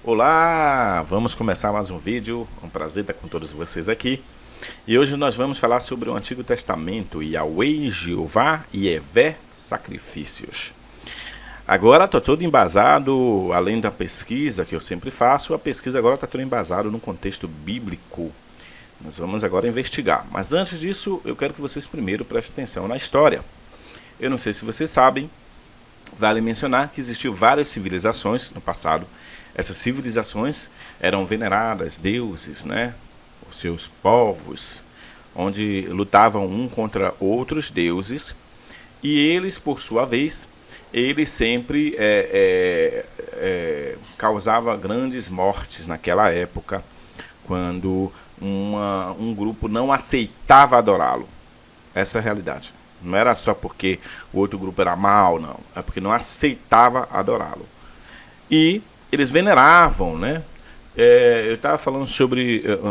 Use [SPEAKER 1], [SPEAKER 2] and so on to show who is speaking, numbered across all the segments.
[SPEAKER 1] Olá, vamos começar mais um vídeo, um prazer estar com todos vocês aqui. E hoje nós vamos falar sobre o Antigo Testamento, Yahweh, Jeová e Evé sacrifícios. Agora estou todo embasado, além da pesquisa que eu sempre faço, a pesquisa agora está toda embasada no contexto bíblico. Nós vamos agora investigar, mas antes disso eu quero que vocês primeiro prestem atenção na história. Eu não sei se vocês sabem, vale mencionar que existiu várias civilizações no passado. Essas civilizações eram veneradas, deuses, né? Os seus povos, onde lutavam um contra outros deuses, e eles, por sua vez, eles sempre causavam grandes mortes naquela época, quando um grupo não aceitava adorá-lo. Essa é a realidade. Não era só porque o outro grupo era mau, não. É porque não aceitava adorá-lo. E eles veneravam, né? Eu estava falando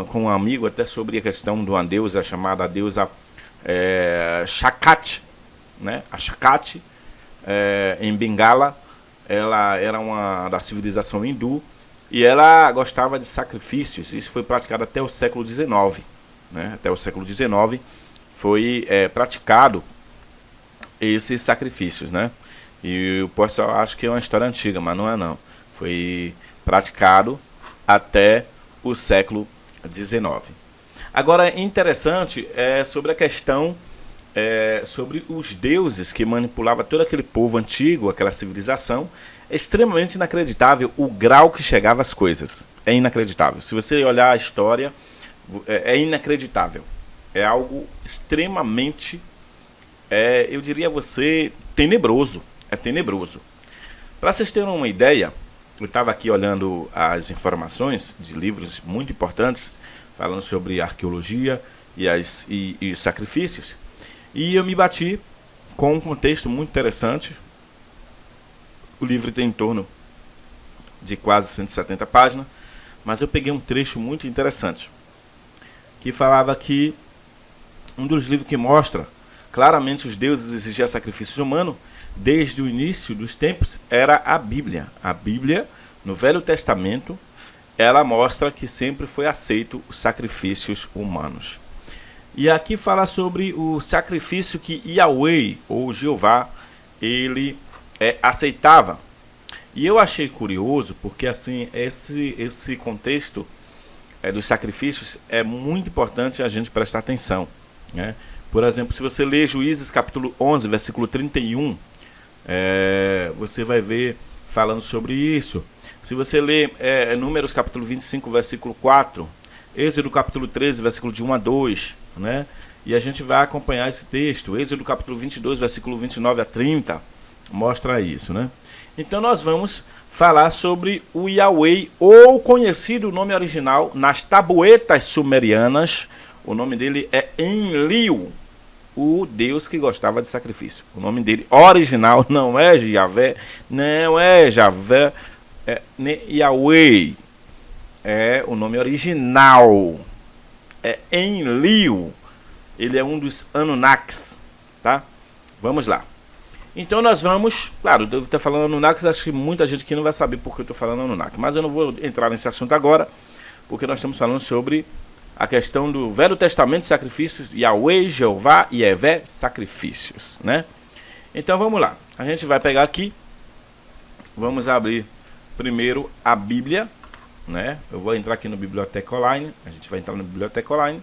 [SPEAKER 1] com um amigo até sobre a questão de uma deusa chamada deusa Shakati, né? A Shakati, em Bengala, ela era uma da civilização hindu e ela gostava de sacrifícios. Isso foi praticado até o século XIX, né? Até o século XIX foi praticado esses sacrifícios, né? E o pessoal acha que é uma história antiga, mas não é não. Foi praticado até o século XIX. Agora, interessante sobre a questão sobre os deuses que manipulavam todo aquele povo antigo, aquela civilização. É extremamente inacreditável o grau que chegava as coisas. É inacreditável. Se você olhar a história, é inacreditável. É algo extremamente, eu diria a você, tenebroso. É tenebroso. Para vocês terem uma ideia, eu estava aqui olhando as informações de livros muito importantes, falando sobre arqueologia e sacrifícios, e eu me bati com um contexto muito interessante. O livro tem em torno de quase 170 páginas, mas eu peguei um trecho muito interessante, que falava que um dos livros que mostra claramente os deuses exigiam sacrifícios humanos desde o início dos tempos era a Bíblia. A Bíblia, no Velho Testamento, ela mostra que sempre foi aceito os sacrifícios humanos. E aqui fala sobre o sacrifício que Yahweh, ou Jeová, ele aceitava. E eu achei curioso, porque assim, esse contexto dos sacrifícios é muito importante a gente prestar atenção, né? Por exemplo, se você ler Juízes capítulo 11, versículo 31, você vai ver falando sobre isso. Se você ler Números capítulo 25, versículo 4, Êxodo capítulo 13, versículo de 1 a 2, né? E a gente vai acompanhar esse texto. Êxodo capítulo 22, versículo 29 a 30, mostra isso, né? Então nós vamos falar sobre o Yahweh, ou conhecido o nome original nas tabuetas sumerianas. O nome dele é Enlil, o Deus que gostava de sacrifício. O nome dele original não é Javé, não é Javé, é Yahweh. É o nome original. É Enlil. Ele é um dos Anunnakis, tá? Vamos lá. Então nós vamos, claro, eu devo estar falando Anunnakis, acho que muita gente aqui não vai saber por que eu estou falando Anunnaki, mas eu não vou entrar nesse assunto agora, porque nós estamos falando sobre a questão do Velho Testamento, sacrifícios, Yahweh, Jeová e Evé, sacrifícios, né? Então vamos lá. A gente vai pegar aqui, vamos abrir primeiro a Bíblia, né? Eu vou entrar aqui no Biblioteca Online, a gente vai entrar no Biblioteca Online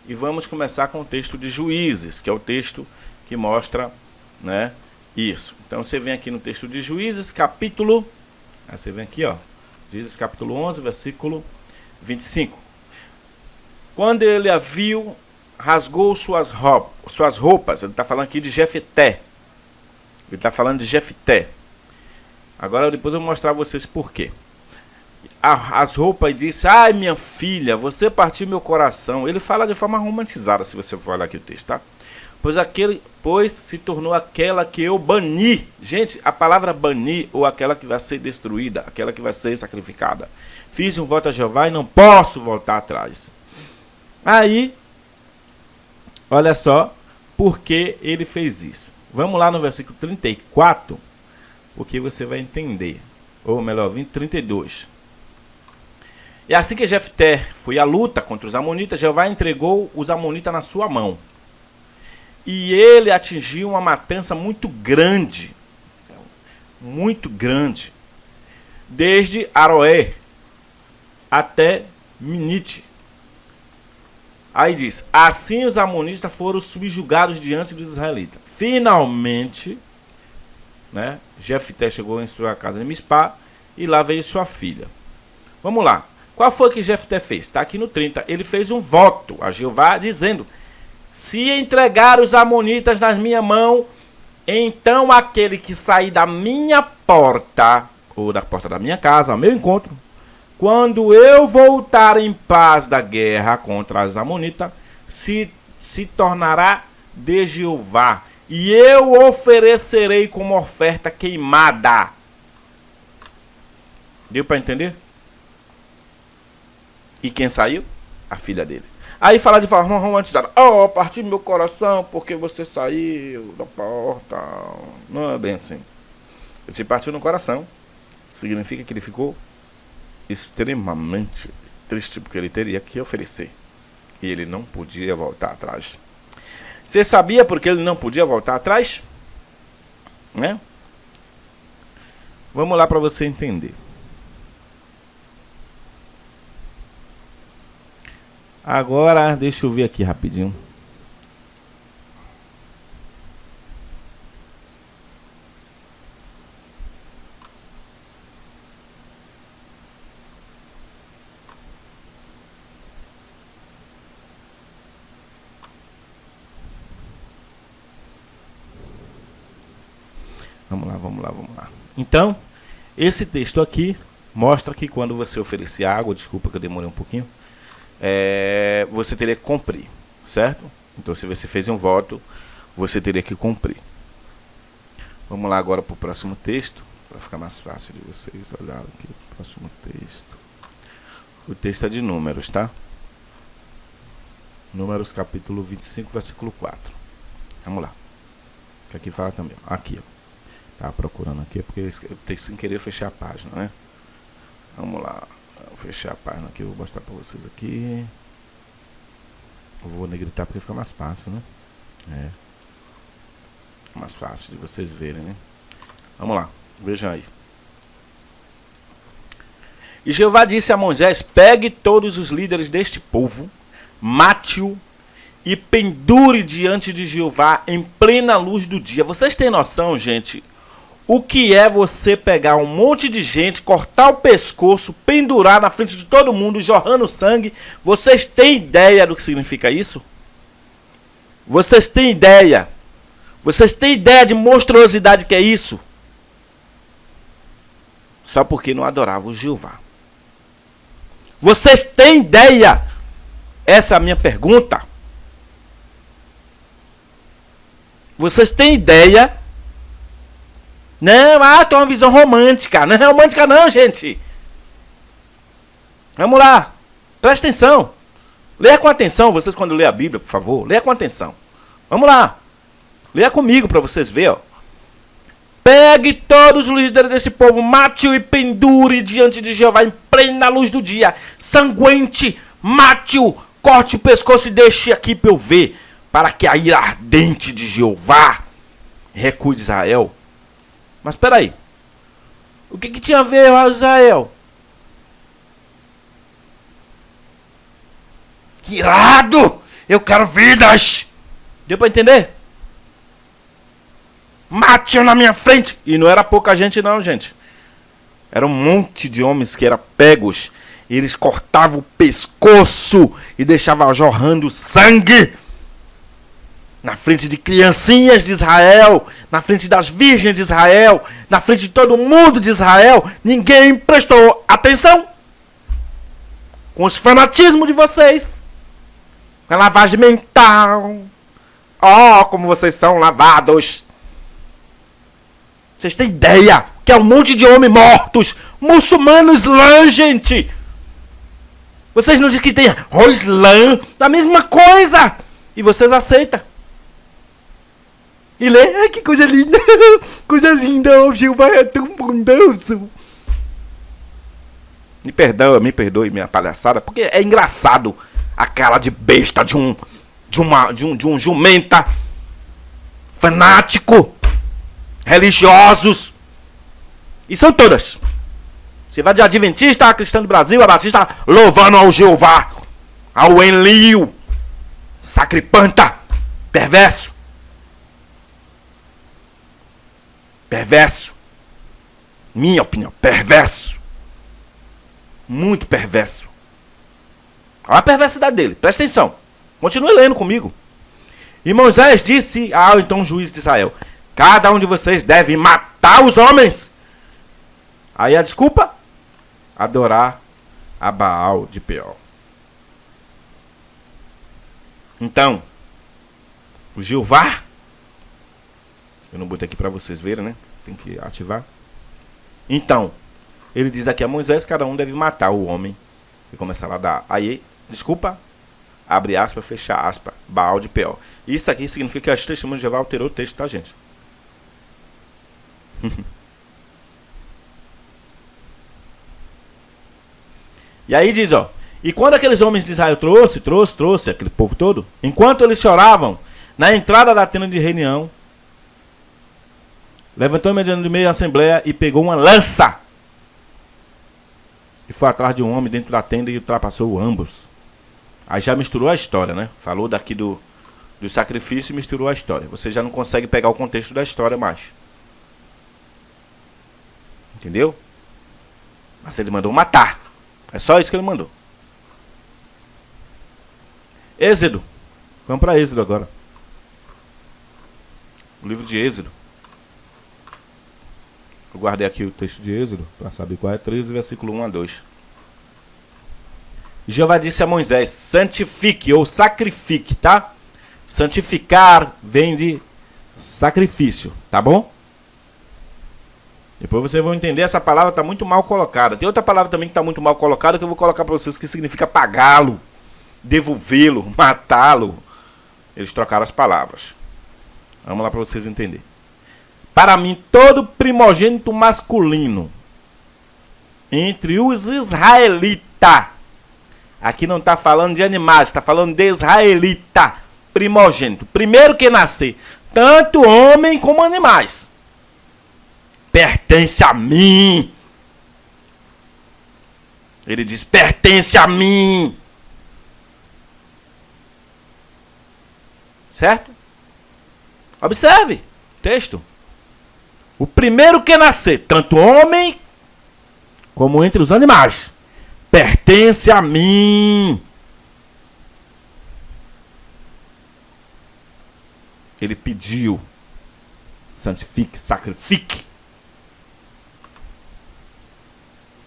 [SPEAKER 1] e vamos começar com o texto de Juízes, que é o texto que mostra, né, isso. Então você vem aqui no texto de Juízes, capítulo, aí você vem aqui, ó, Juízes capítulo 11, versículo 25. Quando ele a viu, rasgou suas roupas. Ele está falando aqui de Jefté. Ele está falando de Jefté. Agora depois eu vou mostrar a vocês por quê. As roupas, e disse: ai, minha filha, você partiu meu coração. Ele fala de forma romantizada, se você for olhar aqui o texto, tá? Pois se tornou aquela que eu bani. Gente, a palavra banir, ou aquela que vai ser destruída, aquela que vai ser sacrificada. Fiz um voto a Jeová e não posso voltar atrás. Aí, olha só por que ele fez isso. Vamos lá no versículo 34, porque você vai entender. Ou melhor, 32. E assim que Jefté foi à luta contra os amonitas, Jeová entregou os amonitas na sua mão. E ele atingiu uma matança muito grande, desde Aroé até Minite. Aí diz, assim os amonitas foram subjugados diante dos israelitas. Finalmente, né, Jefté chegou em sua casa em Mispá e lá veio sua filha. Vamos lá. Qual foi que Jefté fez? Está aqui no 30. Ele fez um voto a Jeová dizendo, se entregar os amonitas nas minha mão, então aquele que sair da minha porta, ou da porta da minha casa, ao meu encontro, quando eu voltar em paz da guerra contra os amonitas, se tornará de Jeová, e eu oferecerei como oferta queimada. Deu para entender? E quem saiu? A filha dele. Aí fala de forma romantizada. Oh, parti meu coração porque você saiu da porta. Não é bem assim. Se partiu no coração, significa que ele ficou extremamente triste porque ele teria que oferecer. E ele não podia voltar atrás. Você sabia porque ele não podia voltar atrás? Né? Vamos lá para você entender. Agora, deixa eu ver aqui rapidinho. Vamos lá. Então, esse texto aqui mostra que quando você oferecer água, desculpa que eu demorei um pouquinho, você teria que cumprir, certo? Então, se você fez um voto, você teria que cumprir. Vamos lá agora para o próximo texto, para ficar mais fácil de vocês olharem aqui. Próximo texto. O texto é de Números, tá? Números capítulo 25, versículo 4. Vamos lá. Que aqui fala também. Aqui, ó. Tá procurando aqui, porque eu tenho sem querer fechar a página, né? Vamos lá. Vou fechar a página aqui, eu vou mostrar para vocês aqui. Eu vou negritar porque fica mais fácil, né? Mais fácil de vocês verem, né? Vamos lá, vejam aí. E Jeová disse a Moisés, pegue todos os líderes deste povo, mate-o e pendure diante de Jeová em plena luz do dia. Vocês têm noção, gente, o que é você pegar um monte de gente, cortar o pescoço, pendurar na frente de todo mundo, jorrando sangue? Vocês têm ideia do que significa isso? Vocês têm ideia? Vocês têm ideia de monstruosidade que é isso? Só porque não adoravam o Jeová. Vocês têm ideia? Essa é a minha pergunta. Vocês têm ideia? Não, tem uma visão romântica. Não é romântica não, gente. Vamos lá. Presta atenção. Leia com atenção, vocês quando lê a Bíblia, por favor. Leia com atenção. Vamos lá. Leia comigo para vocês verem, ó. Pegue todos os líderes desse povo, mate-o e pendure diante de Jeová em plena luz do dia. Sanguente, mate-o, corte o pescoço e deixe aqui para eu ver, para que a ira ardente de Jeová recue de Israel. Mas espera aí. O que tinha a ver com Israel? Que irado! Eu quero vidas! Deu para entender? Mate-o na minha frente! E não era pouca gente não, gente. Era um monte de homens que eram pegos. E eles cortavam o pescoço e deixavam jorrando sangue. Na frente de criancinhas de Israel, na frente das virgens de Israel, na frente de todo mundo de Israel, ninguém prestou atenção. Com os fanatismos de vocês, com a lavagem mental. Oh, como vocês são lavados. Vocês têm ideia que é um monte de homens mortos, muçulmanos lã, gente. Vocês não dizem que tem Islã, a mesma coisa. E vocês aceitam. E lê, ai que coisa linda, coisa linda, o Jeová é tão bondoso. Me perdoe minha palhaçada, porque é engraçado a cara de besta de um jumenta fanático, religiosos. E são todas. Você vai de Adventista, a Cristã do Brasil, a Batista, louvando ao Jeová, ao Enlil, sacripanta, perverso. Perverso. Minha opinião, perverso. Muito perverso. Olha a perversidade dele, presta atenção. Continue lendo comigo. E Moisés disse ao então juiz de Israel: cada um de vocês deve matar os homens. Aí a desculpa? Adorar a Baal de Peor. Então, o Jeová, eu não botei aqui para vocês verem, né? Tem que ativar. Então, ele diz aqui a Moisés: cada um deve matar o homem. E começar a dar. Aí, desculpa, abre aspas, fecha aspas, Baal de Peor. Isso aqui significa que as testemunhas de Jeová alterou o texto, tá, gente? E aí diz, ó: e quando aqueles homens de Israel trouxe aquele povo todo, enquanto eles choravam na entrada da tenda de reunião, levantou mediante do meio da assembleia e pegou uma lança e foi atrás de um homem dentro da tenda e ultrapassou ambos. Aí já misturou a história, né? Falou daqui do sacrifício e misturou a história. Você já não consegue pegar o contexto da história mais. Entendeu? Mas ele mandou matar. É só isso que ele mandou. Êxodo. Vamos para Êxodo agora. O livro de Êxodo. Eu guardei aqui o texto de Êxodo para saber qual é. 13, versículo 1 a 2. Jeová disse a Moisés: santifique ou sacrifique, tá? Santificar vem de sacrifício, tá bom? Depois vocês vão entender, essa palavra está muito mal colocada. Tem outra palavra também que está muito mal colocada que eu vou colocar para vocês, que significa pagá-lo, devolvê-lo, matá-lo. Eles trocaram as palavras. Vamos lá para vocês entenderem. Para mim, todo primogênito masculino entre os israelitas, aqui não está falando de animais, está falando de israelita, primogênito, primeiro que nascer, tanto homem como animais, pertence a mim. Ele diz: pertence a mim. Certo? Observe o texto. O primeiro que nascer, tanto homem como entre os animais, pertence a mim. Ele pediu: santifique, sacrifique.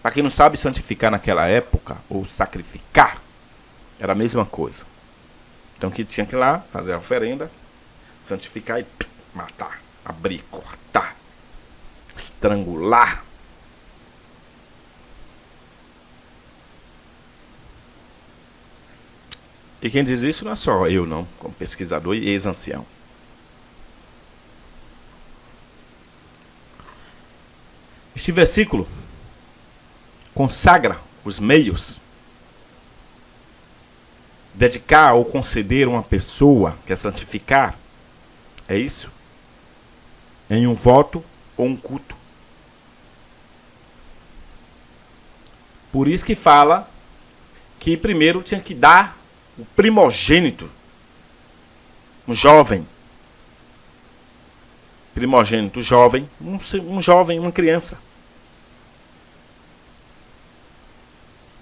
[SPEAKER 1] Para quem não sabe, santificar naquela época, ou sacrificar, era a mesma coisa. Então que tinha que ir lá, fazer a oferenda, santificar e matar, abrir, cortar, estrangular. E quem diz isso não é só eu, não, como pesquisador e ex-ancião. Este versículo consagra os meios. Dedicar ou conceder uma pessoa, que é santificar, é isso? Em um voto ou um culto. Por isso que fala que primeiro tinha que dar o primogênito, um jovem. Primogênito jovem, um jovem, uma criança.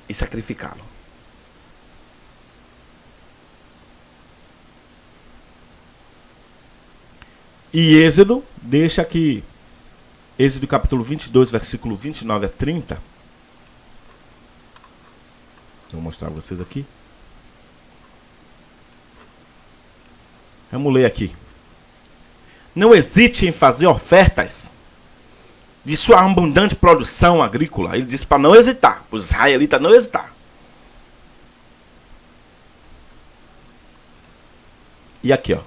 [SPEAKER 1] E sacrificá-lo. E Êxodo deixa aqui, Êxodo capítulo 22, versículo 29 a 30. Vou mostrar a vocês aqui. Vamos ler aqui. Não hesite em fazer ofertas de sua abundante produção agrícola. Ele disse para não hesitar, para os israelitas não hesitar. E aqui, ó: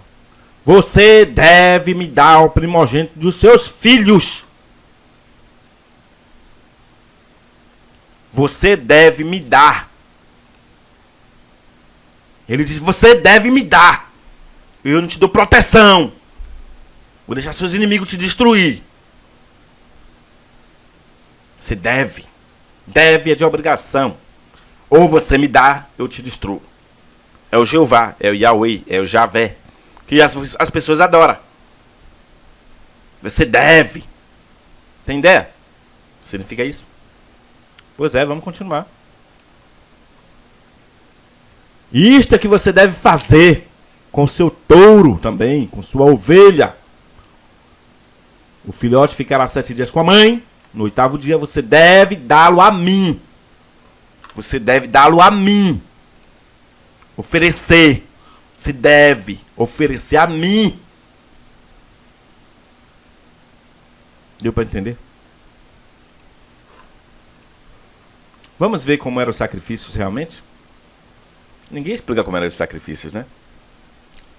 [SPEAKER 1] você deve me dar o primogênito dos seus filhos. Você deve me dar. Ele diz, você deve me dar. Eu não te dou proteção. Vou deixar seus inimigos te destruir. Você deve. Deve é de obrigação. Ou você me dá, eu te destruo. É o Jeová, é o Yahweh, é o Javé. Que as pessoas adoram. Você deve. Tem ideia? Significa isso? Pois é, vamos continuar. Isto é que você deve fazer com seu touro também, com sua ovelha. O filhote ficará 7 dias com a mãe. No 8º dia você deve dá-lo a mim. Você deve dá-lo a mim. Oferecer. Você deve oferecer a mim. Deu para entender? Vamos ver como eram os sacrifícios realmente? Ninguém explica como eram os sacrifícios, né?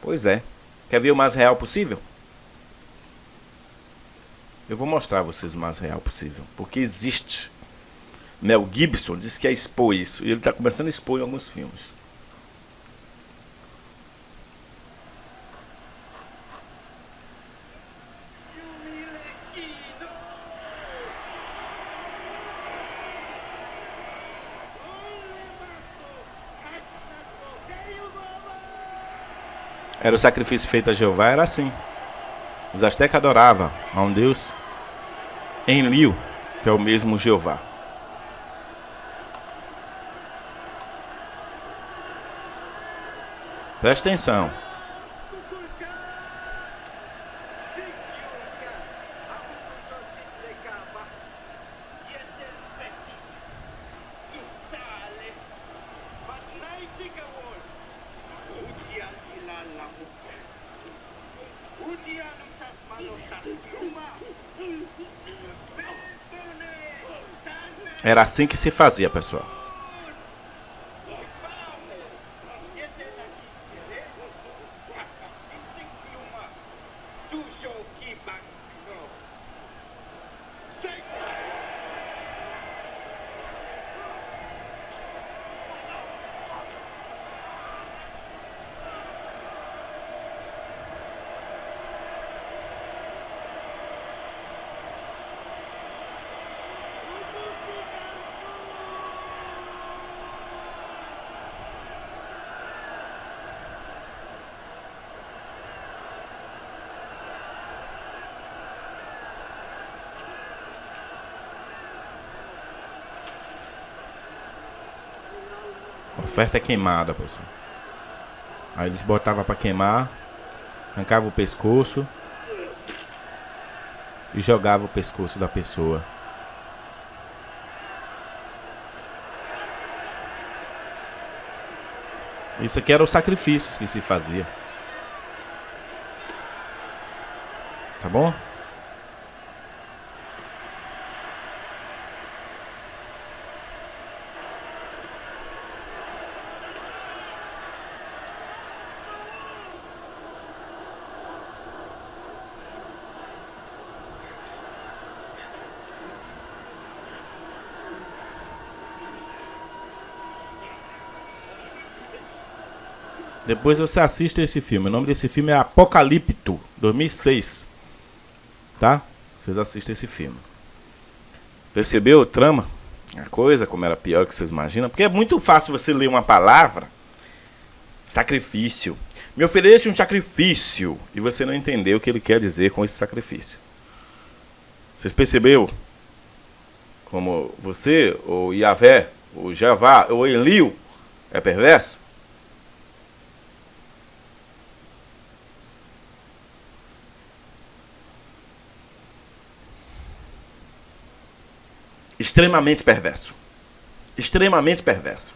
[SPEAKER 1] Pois é. Quer ver o mais real possível? Eu vou mostrar a vocês o mais real possível. Porque existe. Mel Gibson disse que ia expor isso. E ele está começando a expor em alguns filmes. Era o sacrifício feito a Jeová, era assim. Os astecas adoravam a um deus Enlil, que é o mesmo Jeová. Presta atenção. Era assim que se fazia, pessoal. Oferta é queimada, pessoal. Aí eles botavam para queimar, arrancava o pescoço e jogava o pescoço da pessoa. Isso aqui era os sacrifícios que se fazia. Tá bom? Depois você assiste esse filme. O nome desse filme é Apocalipto, 2006. Tá? Vocês assistem esse filme. Percebeu a trama? A coisa como era pior que vocês imaginam. Porque é muito fácil você ler uma palavra. Sacrifício. Me ofereça um sacrifício. E você não entender o que ele quer dizer com esse sacrifício. Vocês perceberam? Como você, o Yahvé, o Jeová, o Enlil é perverso? Extremamente perverso. Extremamente perverso.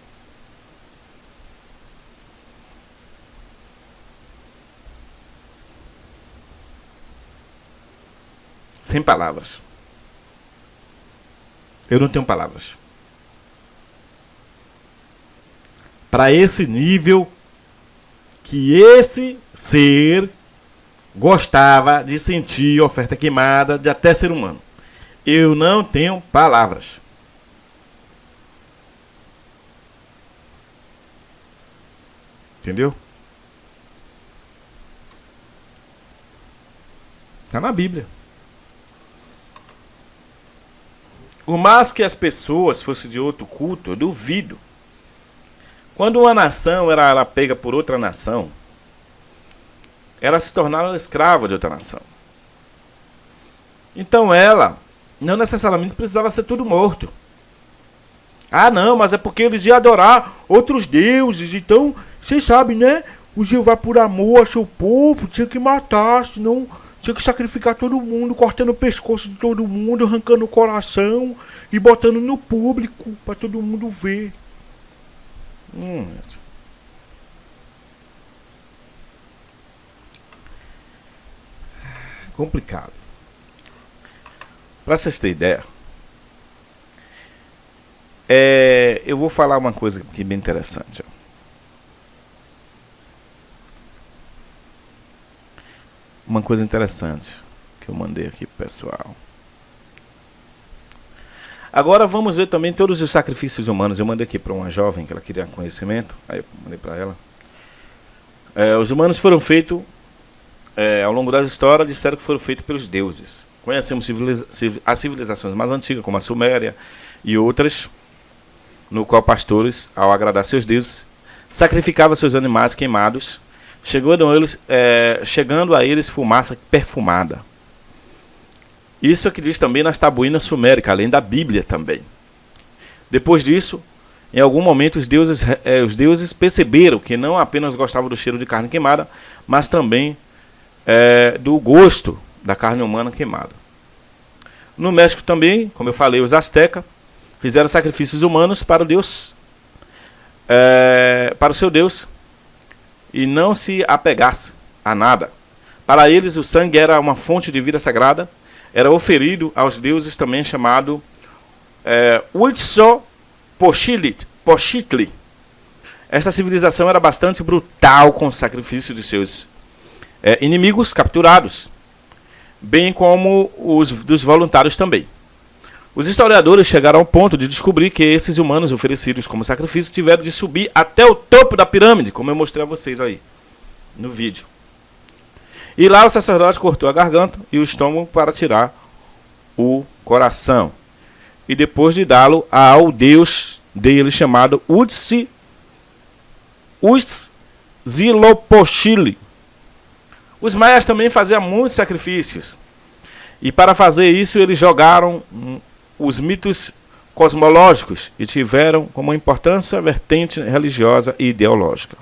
[SPEAKER 1] Sem palavras. Eu não tenho palavras. Para esse nível que esse ser gostava de sentir oferta queimada de até ser humano. Eu não tenho palavras. Entendeu? Está na Bíblia. Por mais que as pessoas fossem de outro culto, eu duvido. Quando uma nação era pega por outra nação, ela se tornava escrava de outra nação. Então ela não necessariamente precisava ser tudo morto. Ah, não, mas é porque eles iam adorar outros deuses. Então, vocês sabem, né? O Jeová, por amor ao seu povo, tinha que matar, senão tinha que sacrificar todo mundo, cortando o pescoço de todo mundo, arrancando o coração e botando no público para todo mundo ver. Complicado. Para vocês terem ideia, eu vou falar uma coisa aqui bem interessante. Uma coisa interessante que eu mandei aqui pro pessoal. Agora vamos ver também todos os sacrifícios humanos. Eu mandei aqui para uma jovem que ela queria conhecimento. Aí eu mandei para ela. Os humanos foram feitos, ao longo da história, disseram que foram feitos pelos deuses. Conhecemos as civilizações mais antigas, como a Suméria e outras, no qual pastores, ao agradar seus deuses, sacrificavam seus animais queimados, chegando a eles fumaça perfumada. Isso é o que diz também nas tabuínas suméricas, além da Bíblia também. Depois disso, em algum momento, os deuses perceberam que não apenas gostavam do cheiro de carne queimada, mas também do gosto da carne humana queimada. No México também, como eu falei, os astecas fizeram sacrifícios humanos para o Deus, para o seu Deus, e não se apegasse a nada. Para eles, o sangue era uma fonte de vida sagrada, era oferido aos deuses também chamado Huitzilopochtli. Esta civilização era bastante brutal com o sacrifício de seus inimigos capturados, bem como os dos voluntários também. Os historiadores chegaram ao ponto de descobrir que esses humanos oferecidos como sacrifício tiveram de subir até o topo da pirâmide, como eu mostrei a vocês aí no vídeo. E lá o sacerdote cortou a garganta e o estômago para tirar o coração. E depois de dá-lo ao deus dele chamado Huitzilopochtli. Os maias também faziam muitos sacrifícios. E para fazer isso eles jogaram os mitos cosmológicos e tiveram como importância vertente religiosa e ideológica.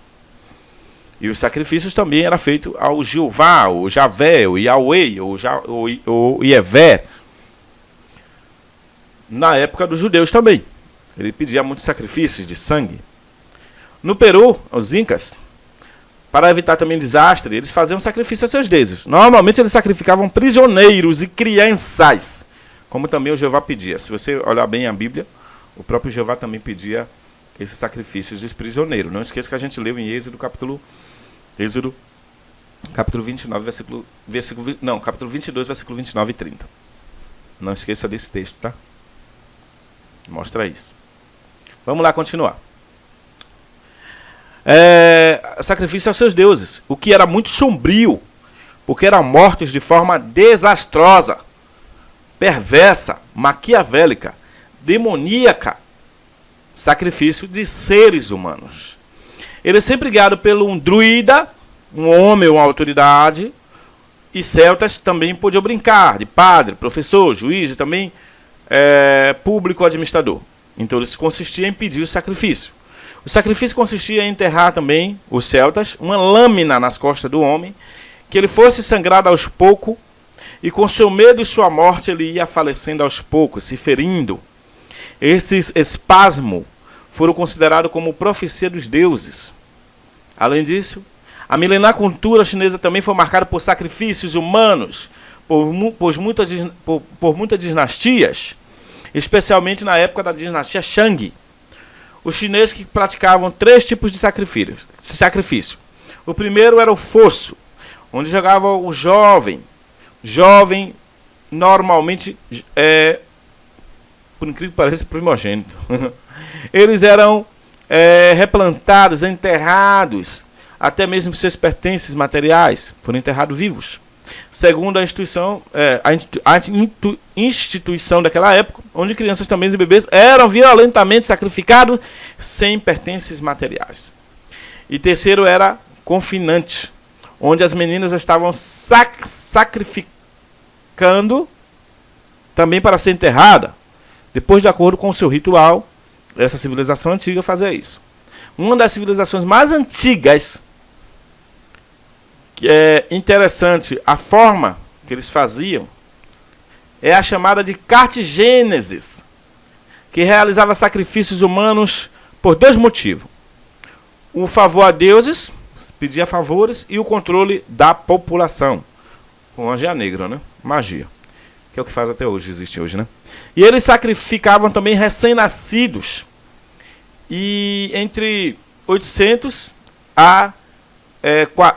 [SPEAKER 1] E os sacrifícios também eram feitos ao Jeová, o Javé, o Yahweh, o Yevé. Na época dos judeus também. Ele pedia muitos sacrifícios de sangue. No Peru, os incas, para evitar também desastre, eles faziam sacrifício a seus deuses. Normalmente eles sacrificavam prisioneiros e crianças, como também o Jeová pedia. Se você olhar bem a Bíblia, o próprio Jeová também pedia esses sacrifícios dos prisioneiros. Não esqueça que a gente leu em Êxodo capítulo 29, capítulo 22, versículo 29 e 30. Não esqueça desse texto, tá? Mostra isso. Vamos lá continuar. Sacrifício aos seus deuses, o que era muito sombrio, porque eram mortos de forma desastrosa, perversa, maquiavélica, demoníaca. Sacrifício de seres humanos. Ele é sempre guiado pelo um druida, um homem ou uma autoridade, e celtas também podiam brincar de padre, professor, juiz e também público administrador. Então isso consistia em pedir o sacrifício. O sacrifício consistia em enterrar também os celtas uma lâmina nas costas do homem, que ele fosse sangrado aos poucos, e com seu medo e sua morte ele ia falecendo aos poucos, se ferindo. Esses espasmos foram considerados como profecia dos deuses. Além disso, a milenar cultura chinesa também foi marcada por sacrifícios humanos, por muitas dinastias, especialmente na época da dinastia Shang. Os chineses que praticavam 3 tipos de sacrifício. O primeiro era o fosso, onde jogava o jovem normalmente, por incrível que pareça, primogênito. Eles eram replantados, enterrados, até mesmo seus pertences materiais, foram enterrados vivos. Segundo a instituição daquela época, onde crianças também e bebês eram violentamente sacrificados sem pertences materiais. E terceiro era confinante, onde as meninas estavam sacrificando também para ser enterrada. Depois, de acordo com o seu ritual, essa civilização antiga fazia isso. Uma das civilizações mais antigas, que é interessante a forma que eles faziam, é a chamada de Cartagênesis, que realizava sacrifícios humanos por dois motivos: o favor a deuses, pedia favores, e o controle da população. Com magia negra, né? Magia. Que é o que faz até hoje, existe hoje, né? E eles sacrificavam também recém-nascidos. E entre 800 a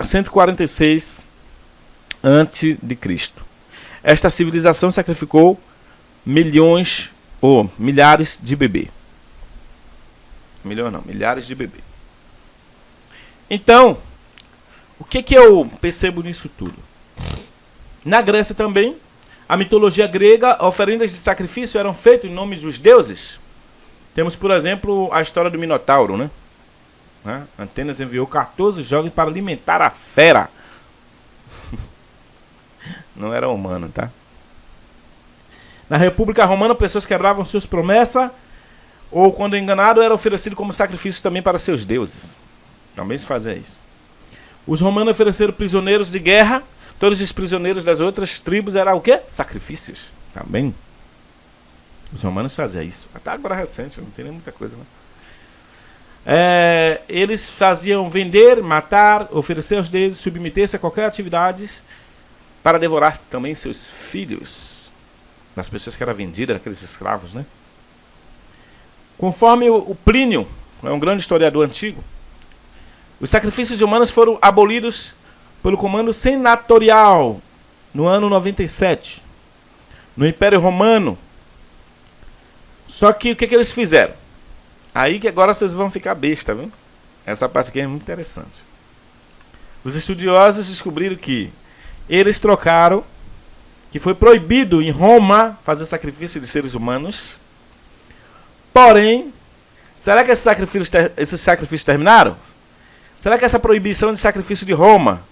[SPEAKER 1] 146 a.C. Esta civilização sacrificou milhões ou milhares de bebês. Milhões não, milhares de bebês. Então, o que eu percebo nisso tudo? Na Grécia também, a mitologia grega, oferendas de sacrifício eram feitas em nome dos deuses. Temos, por exemplo, a história do Minotauro, né? Atenas enviou 14 jovens para alimentar a fera. Não era humano, tá? Na República Romana, pessoas quebravam suas promessas, ou quando enganado, era oferecido como sacrifício também para seus deuses. Também se fazia isso. Os romanos ofereceram prisioneiros de guerra. Todos os prisioneiros das outras tribos eram o quê? Sacrifícios. Também. Os romanos faziam isso. Até agora recente, não tem nem muita coisa, né? Eles faziam vender, matar, oferecer aos deuses, submeter-se a qualquer atividade para devorar também seus filhos. Das pessoas que eram vendidas, aqueles escravos, né? Conforme o Plínio, é um grande historiador antigo, os sacrifícios humanos foram abolidos pelo comando senatorial no ano 97, no Império Romano. Só que o que eles fizeram? Aí que agora vocês vão ficar besta, viu? Essa parte aqui é muito interessante. Os estudiosos descobriram que eles trocaram, que foi proibido em Roma fazer sacrifício de seres humanos. Porém, será que esses sacrifícios terminaram? Será que essa proibição de sacrifício de Roma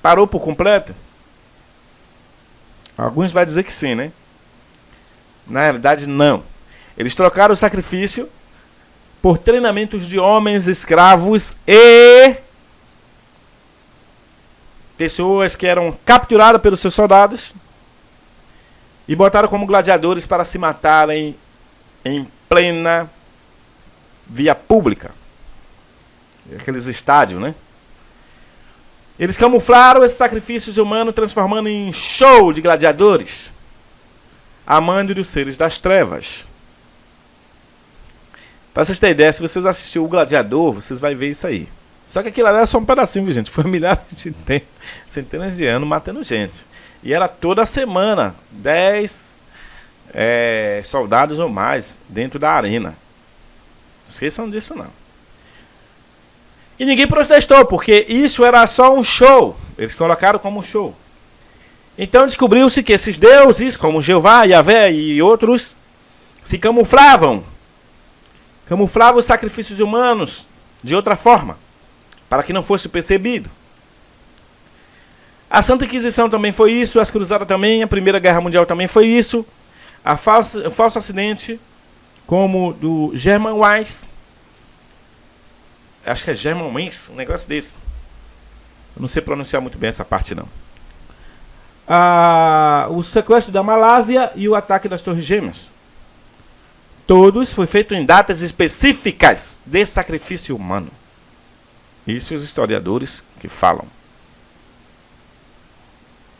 [SPEAKER 1] parou por completo? Alguns vão dizer que sim, né? Na realidade, não. Eles trocaram o sacrifício por treinamentos de homens escravos e pessoas que eram capturadas pelos seus soldados e botaram como gladiadores para se matarem em plena via pública. Aqueles estádios, né? Eles camuflaram esses sacrifícios humanos, transformando em show de gladiadores, amando dos seres das trevas. Para vocês terem ideia, se vocês assistirem o Gladiador, vocês vão ver isso aí. Só que aquilo ali era só um pedacinho, viu, gente? Foi milhares de tempos, centenas de anos matando gente. E era toda semana, 10 soldados ou mais dentro da arena. Não esqueçam disso, não. E ninguém protestou, porque isso era só um show. Eles colocaram como um show. Então descobriu-se que esses deuses, como Jeová, Yahvé e outros, se camuflavam os sacrifícios humanos de outra forma, para que não fosse percebido. A Santa Inquisição também foi isso, as Cruzadas também, a Primeira Guerra Mundial também foi isso. O falso acidente, como do German Weiss, acho que é German Weiss, um negócio desse. Eu não sei pronunciar muito bem essa parte, não. O sequestro da Malásia e o ataque das Torres Gêmeas. Todos foi feito em datas específicas de sacrifício humano. Isso os historiadores que falam.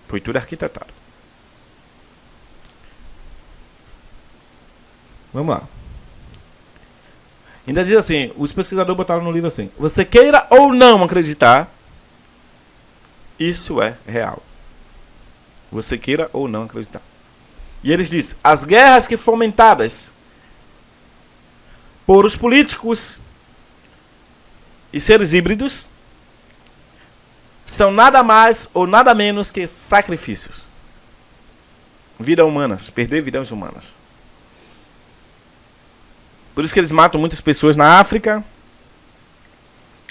[SPEAKER 1] Foi tudo arquitetado. Vamos lá. Ainda diz assim, os pesquisadores botaram no livro assim: você queira ou não acreditar, isso é real. Você queira ou não acreditar. E eles dizem, as guerras que fomentadas por os políticos e seres híbridos são nada mais ou nada menos que sacrifícios. Vidas humanas, perder vidas humanas. Por isso que eles matam muitas pessoas na África,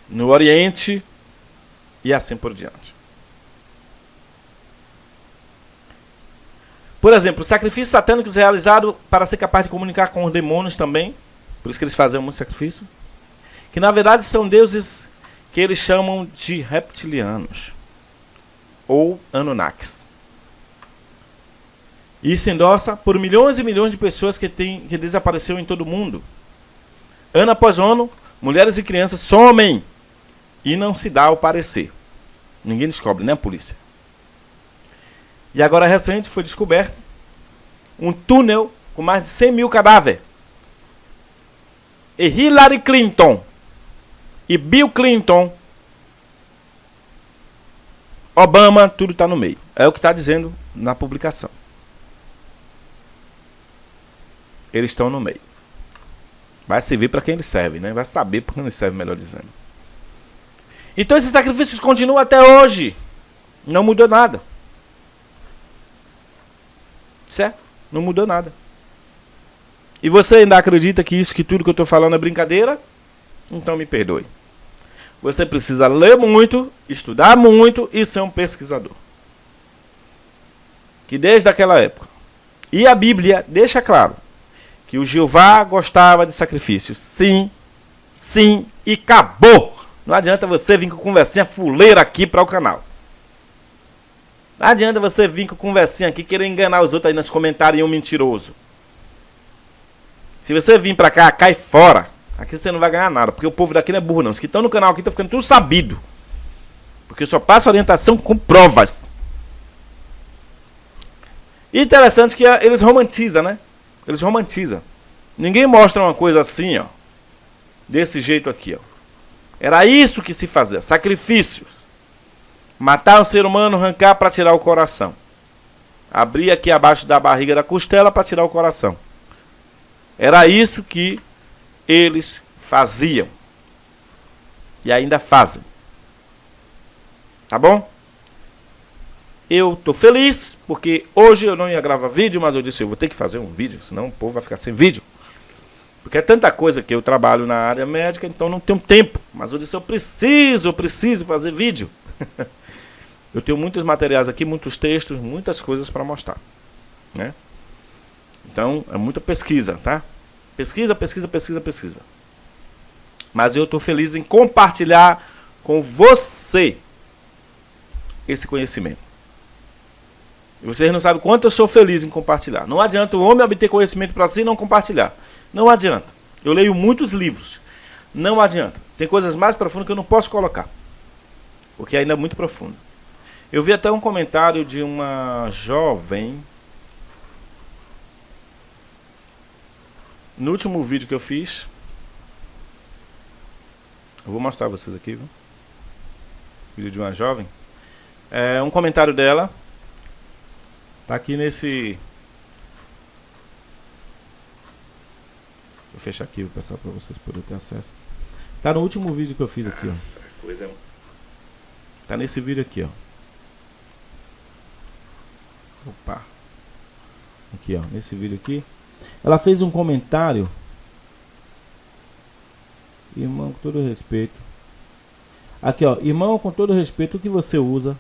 [SPEAKER 1] no Oriente e assim por diante. Por exemplo, sacrifícios satânicos realizados para ser capaz de comunicar com os demônios também. Por isso que eles faziam muito sacrifício. Que na verdade são deuses que eles chamam de reptilianos. Ou Anunnakis. Isso endossa por milhões e milhões de pessoas que desapareceram em todo o mundo. Ano após ano, mulheres e crianças somem e não se dá o parecer. Ninguém descobre, nem a polícia. E agora recente foi descoberto um túnel com mais de 100 mil cadáveres. E Hillary Clinton e Bill Clinton, Obama, tudo está no meio. É o que está dizendo na publicação. Eles estão no meio. Vai servir para quem eles servem, né? Vai saber para quem eles servem, melhor dizendo. Então esses sacrifícios continuam até hoje. Não mudou nada. Certo? Não mudou nada. E você ainda acredita que tudo que eu estou falando é brincadeira? Então me perdoe. Você precisa ler muito, estudar muito e ser um pesquisador. Que desde aquela época. E a Bíblia deixa claro que o Jeová gostava de sacrifícios. Sim, sim e acabou. Não adianta você vir com conversinha fuleira aqui para o canal. Não adianta você vir com conversinha aqui querer enganar os outros aí nos comentários e um mentiroso. Se você vir pra cá, cai fora. Aqui você não vai ganhar nada, porque o povo daqui não é burro não. Os que estão no canal aqui estão ficando tudo sabido. Porque eu só passo orientação com provas. E interessante que eles romantizam, né? Eles romantizam. Ninguém mostra uma coisa assim, ó. Desse jeito aqui, ó. Era isso que se fazia, sacrifícios. Matar um ser humano, arrancar para tirar o coração. Abrir aqui abaixo da barriga da costela para tirar o coração. Era isso que eles faziam. E ainda fazem. Tá bom? Eu tô feliz, porque hoje eu não ia gravar vídeo, mas eu disse, eu vou ter que fazer um vídeo, senão o povo vai ficar sem vídeo. Porque é tanta coisa que eu trabalho na área médica, então não tenho tempo. Mas eu disse, eu preciso fazer vídeo. Eu tenho muitos materiais aqui, muitos textos, muitas coisas para mostrar, né? Então, é muita pesquisa, tá? Pesquisa. Mas eu estou feliz em compartilhar com você esse conhecimento. E vocês não sabem quanto eu sou feliz em compartilhar. Não adianta o homem obter conhecimento para si e não compartilhar. Não adianta. Eu leio muitos livros. Não adianta. Tem coisas mais profundas que eu não posso colocar. Porque ainda é muito profundo. Eu vi até um comentário de uma jovem. No último vídeo que eu fiz. Eu vou mostrar a vocês aqui, viu? Vídeo de uma jovem. Um comentário dela. Tá aqui nesse. Vou fechar aqui, pessoal, para vocês poderem ter acesso. Tá no último vídeo que eu fiz aqui, ó. Tá nesse vídeo aqui, ó. Opa. Aqui, ó, nesse vídeo aqui. Ela fez um comentário. Irmão, com todo respeito. Aqui, ó, irmão, com todo respeito, o que você usa?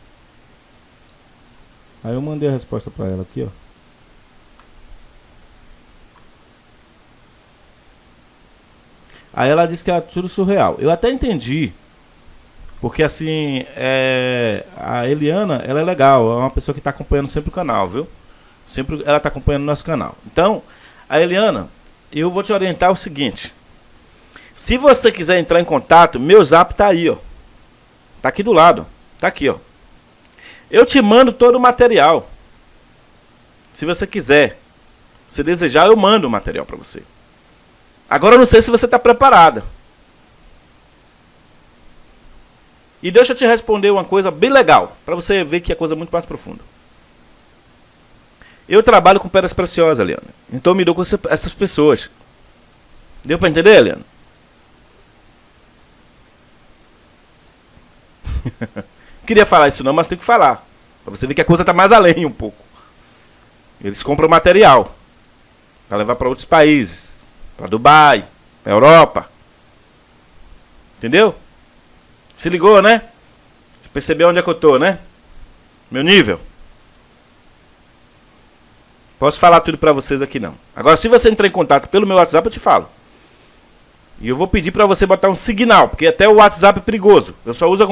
[SPEAKER 1] Aí eu mandei a resposta pra ela aqui, ó. Aí ela disse que era tudo surreal. Eu até entendi. Porque assim, a Eliana, ela é legal. É uma pessoa que está acompanhando sempre o canal, viu? Sempre ela está acompanhando o nosso canal. Então, a Eliana, eu vou te orientar o seguinte. Se você quiser entrar em contato, meu zap tá aí, ó. Tá aqui do lado. Tá aqui, ó. Eu te mando todo o material. Se você quiser. Se desejar, eu mando o material para você. Agora eu não sei se você está preparada. E deixa eu te responder uma coisa bem legal, para você ver que é coisa muito mais profunda. Eu trabalho com pedras preciosas, Eliana. Então eu me dou com essas pessoas. Deu para entender, Eliana? Queria falar isso não, mas tem que falar. Pra você ver que a coisa tá mais além um pouco. Eles compram material para levar para outros países, para Dubai, para Europa. Entendeu? Se ligou, né? Você percebeu onde é que eu tô, né? Meu nível. Posso falar tudo para vocês aqui não. Agora, se você entrar em contato pelo meu WhatsApp, eu te falo. E eu vou pedir para você botar um signal, porque até o WhatsApp é perigoso. Eu só uso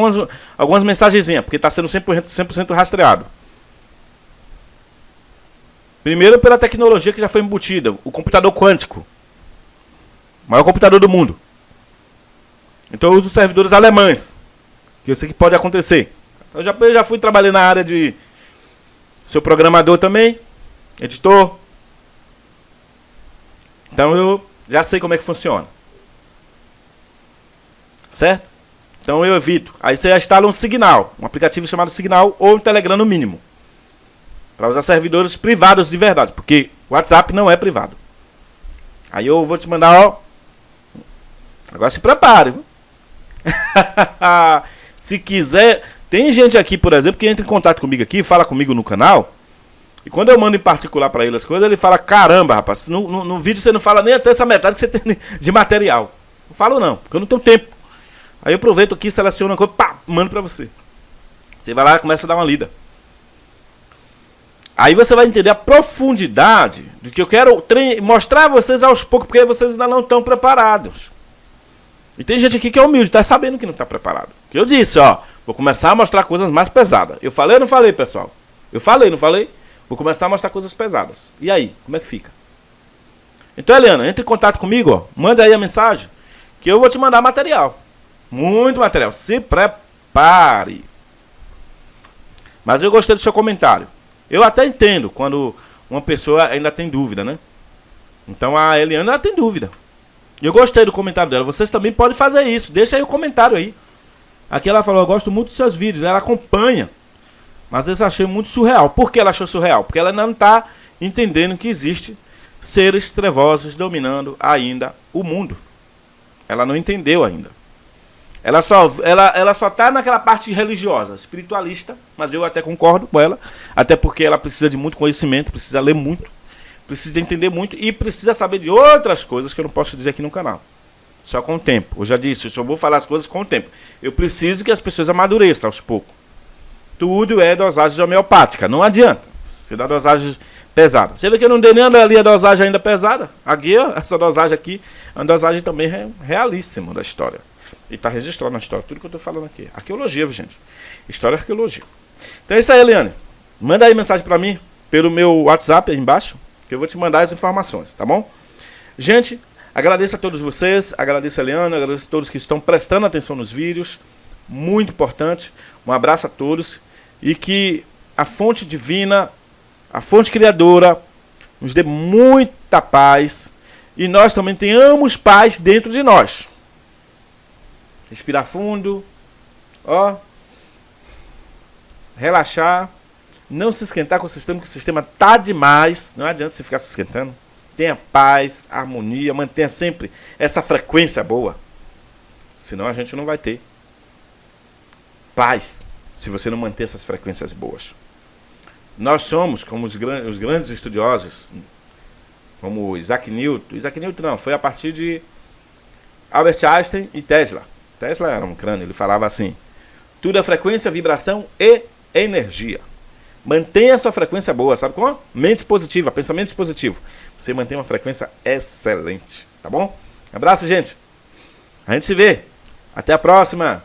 [SPEAKER 1] algumas mensagenzinhas, porque está sendo 100% rastreado. Primeiro pela tecnologia que já foi embutida, o computador quântico. O maior computador do mundo. Então eu uso servidores alemães, que eu sei que pode acontecer. Eu já fui trabalhar na área de... Sou programador também, editor. Então eu já sei como é que funciona. Certo? Então eu evito. Aí você instala um Signal, um aplicativo chamado Signal ou um Telegram no mínimo. Para usar servidores privados de verdade, porque o WhatsApp não é privado. Aí eu vou te mandar, ó. Agora se prepare. Se quiser, tem gente aqui, por exemplo, que entra em contato comigo aqui, fala comigo no canal. E quando eu mando em particular para ele as coisas, ele fala: caramba, rapaz, no vídeo você não fala nem até essa metade que você tem de material. Não falo não, porque eu não tenho tempo. Aí eu aproveito aqui, seleciono uma coisa, pá, mando para você. Você vai lá e começa a dar uma lida. Aí você vai entender a profundidade do que eu quero mostrar a vocês aos poucos, porque vocês ainda não estão preparados. E tem gente aqui que é humilde, está sabendo que não está preparado. Que eu disse, ó, vou começar a mostrar coisas mais pesadas. Eu falei ou não falei, pessoal? Eu falei, não falei? Vou começar a mostrar coisas pesadas. E aí, como é que fica? Então, Eliana, entre em contato comigo, ó, manda aí a mensagem, que eu vou te mandar material. Muito material. Se prepare. Mas eu gostei do seu comentário. Eu até entendo quando uma pessoa ainda tem dúvida, né? Então a Eliana tem dúvida. Eu gostei do comentário dela. Vocês também podem fazer isso. Deixa aí o comentário aí. Aqui ela falou: eu gosto muito dos seus vídeos. Ela acompanha. Mas eu achei muito surreal. Por que ela achou surreal? Porque ela não está entendendo que existe seres trevosos dominando ainda o mundo. Ela não entendeu ainda. Ela só tá naquela parte religiosa, espiritualista, mas eu até concordo com ela, até porque ela precisa de muito conhecimento, precisa ler muito, precisa entender muito e precisa saber de outras coisas que eu não posso dizer aqui no canal. Só com o tempo. Eu já disse, eu só vou falar as coisas com o tempo. Eu preciso que as pessoas amadureçam aos poucos. Tudo é dosagem homeopática, não adianta. Você dá dosagem pesada. Você vê que eu não dei nem ali a dosagem ainda pesada? Aqui, ó, essa dosagem aqui é uma dosagem também realíssima da história. E está registrado na história tudo que eu estou falando aqui. Arqueologia, gente. História e arqueologia. Então é isso aí, Eliane. Manda aí mensagem para mim pelo meu WhatsApp aí embaixo, que eu vou te mandar as informações, tá bom? Gente, agradeço a todos vocês, agradeço a Eliane, agradeço a todos que estão prestando atenção nos vídeos. Muito importante. Um abraço a todos. E que a fonte divina, a fonte criadora, nos dê muita paz. E nós também tenhamos paz dentro de nós. Respirar fundo, ó, relaxar, não se esquentar com o sistema, porque o sistema tá demais, não adianta você ficar se esquentando. Tenha paz, harmonia, mantenha sempre essa frequência boa, senão a gente não vai ter paz se você não manter essas frequências boas. Nós somos, como os grandes estudiosos, como Isaac Newton não, foi a partir de Albert Einstein e Tesla. Tesla era um crânio, ele falava assim: tudo é frequência, vibração e energia. Mantenha a sua frequência boa, sabe como? Mente positiva, pensamento positivo. Você mantém uma frequência excelente, tá bom? Abraço, gente. A gente se vê. Até a próxima.